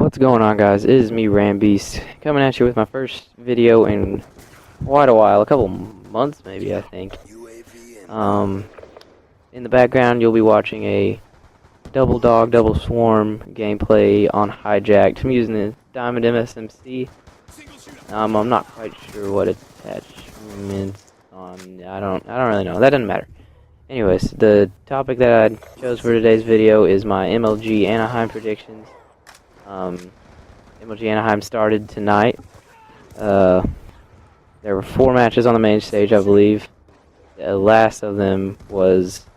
What's going on, guys? It is me, Rambeast, coming at you with my first video in quite a while, a couple months maybe, I think. In the background you'll be watching a double dog, double swarm gameplay on Hijacked. I'm using the Diamond MSMC. I'm not quite sure what attachments on. I don't really know. That doesn't matter. Anyways, the topic that I chose for today's video is my MLG Anaheim predictions. MLG Anaheim started tonight. There were 4 matches on the main stage, I believe. The last of them was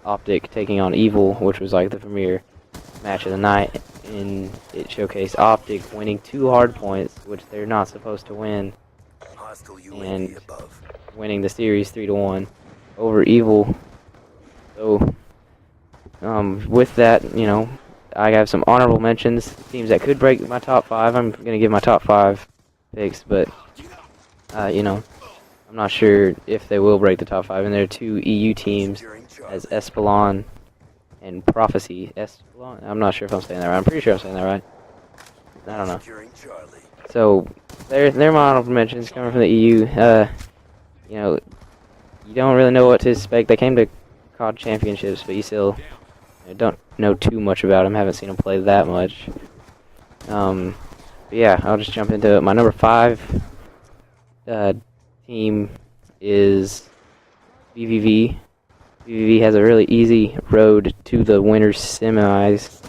Optic taking on Evil, which was like the premier match of the night, and it showcased Optic winning 2 hard points, which they're not supposed to win, and winning the series 3-1 over Evil. So, with that, you know, I have some honorable mentions, teams that could break my top 5. I'm going to give my top 5 picks, but, you know, I'm not sure if they will break the top 5. And there are 2 EU teams, as Espelon and Prophecy. Espelon? I'm not sure if I'm saying that right. I'm pretty sure I'm saying that right. I don't know. So, they're my honorable mentions coming from the EU. You know, you don't really know what to expect. They came to COD Championships, but you still don't know too much about them. Haven't seen them play that much. But yeah, I'll just jump into it. My number 5 team is BVV. BVV has a really easy road to the winners semis.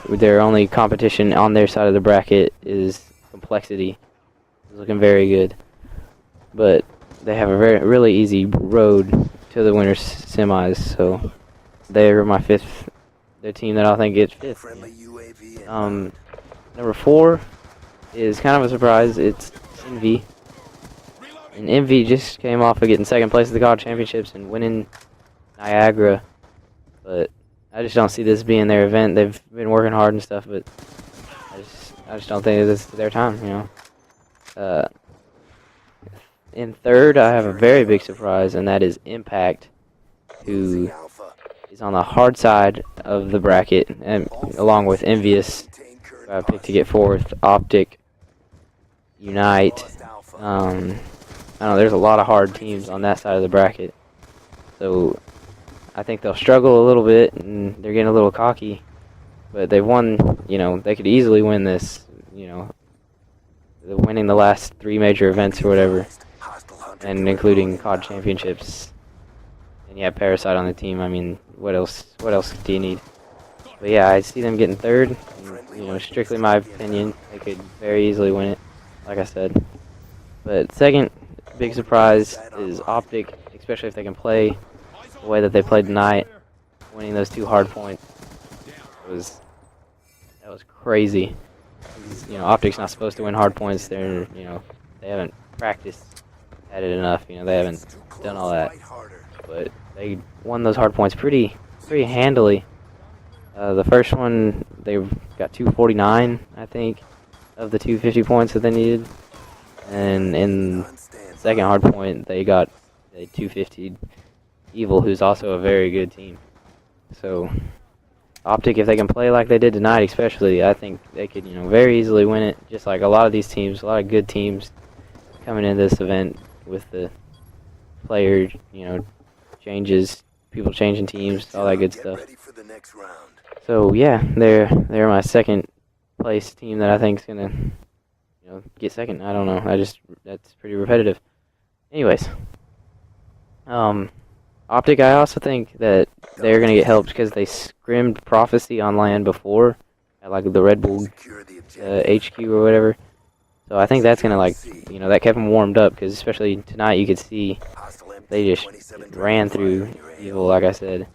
Their only competition on their side of the bracket is Complexity. It's looking very good, but they have a really easy road to the winners semis. So they're my 5th. The team that I think gets 5th. Number 4 is kind of a surprise. It's Envy. And Envy just came off of getting 2nd place at the COD Championships and winning Niagara. But I just don't see this being their event. They've been working hard and stuff, but I just don't think this is their time, you know. In 3rd, I have a very big surprise, and that is Impact, who is on the hard side of the bracket, and along with Envious, who I picked to get 4th, Optic, Unite. I don't know, there's a lot of hard teams on that side of the bracket. So I think they'll struggle a little bit, and they're getting a little cocky. But they've won, you know, they could easily win this, you know, winning the last 3 major events or whatever, and including COD Championships. And you have Parasite on the team. I mean, what else do you need? But yeah, I see them getting 3rd. And, you know, strictly my opinion, they could very easily win it, like I said. But 2nd big surprise is Optic, especially if they can play the way that they played tonight, winning those 2 hard points. That was crazy. You know, Optic's not supposed to win hard points. They're, you know, they haven't practiced at it enough. You know, they haven't done all that. But they won those hard points pretty handily. The first one, they got 249, I think, of the 250 points that they needed. And in the 2nd hard point, they got a 250 Evil, who's also a very good team. So Optic, if they can play like they did tonight, especially, I think they could, you know, very easily win it. Just like a lot of these teams, a lot of good teams coming into this event with the player, you know, changes, people changing teams, all that good stuff. So yeah, they're my 2nd place team that I think is gonna, you know, get 2nd. I don't know. That's pretty repetitive. Anyways, Optic, I also think that they're gonna get helped because they scrimmed Prophecy on land before at like the Red Bull HQ or whatever. So I think that's gonna, like, you know, that kept them warmed up, because especially tonight you could see they just ran through Evil, like I said,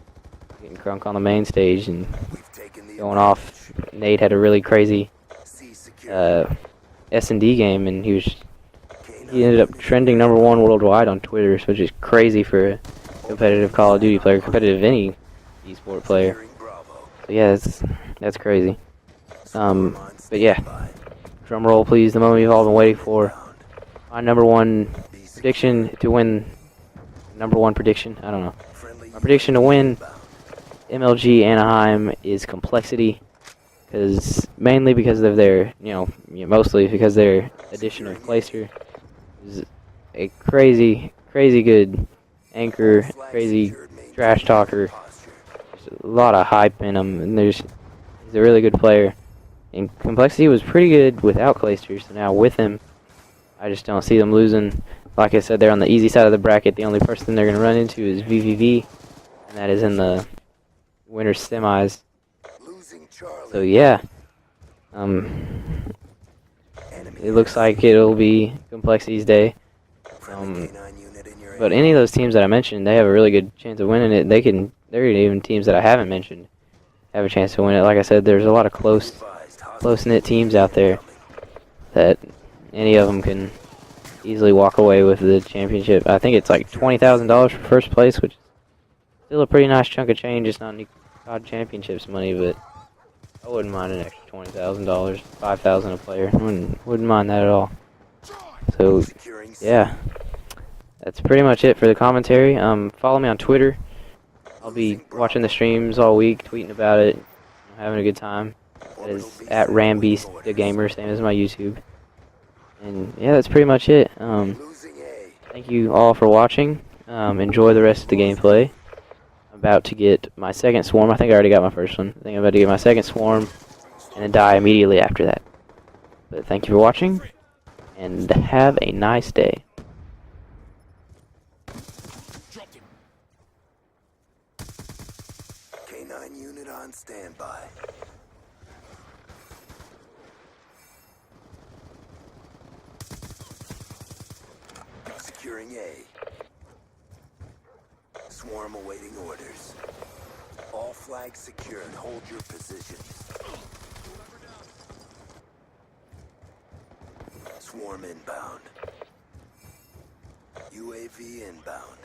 getting crunk on the main stage and going off. Nate had a really crazy S&D game, and he ended up trending #1 worldwide on Twitter, which is crazy for a competitive Call of Duty player, competitive any esport player. So yeah, that's crazy. But yeah, drum roll please, the moment you've all been waiting for. My #1 prediction to win, #1 prediction, I don't know. My prediction to win MLG Anaheim is Complexity. mainly because of their, mostly because their addition of Clayster is a crazy good anchor, crazy trash talker. There's a lot of hype in him, and he's a really good player. And Complexity was pretty good without Clayster, so now with him, I just don't see them losing. Like I said, they're on the easy side of the bracket. The only person they're going to run into is VVV, and that is in the winner's semis. So yeah, it looks like it'll be Complexity's day. But any of those teams that I mentioned, they have a really good chance of winning it. There are even teams that I haven't mentioned have a chance to win it. Like I said, there's a lot of close-knit teams out there that any of them can easily walk away with the championship. I think it's like $20,000 for first place, which is still a pretty nice chunk of change. It's not any COD championships money, but I wouldn't mind an extra $20,000, $5,000 a player. Wouldn't mind that at all. So yeah, that's pretty much it for the commentary. Follow me on Twitter. I'll be watching the streams all week, tweeting about it, having a good time. That is at Rambeast the Gamer, same as my YouTube. And yeah, that's pretty much it. Thank you all for watching. Enjoy the rest of the gameplay. I'm about to get my second swarm. I think I already got my first one. I think I'm about to get my second swarm and then die immediately after that. But thank you for watching, and have a nice day. K9 unit on standby. Securing A. Swarm awaiting orders. All flags secured. Hold your positions. Swarm inbound. UAV inbound.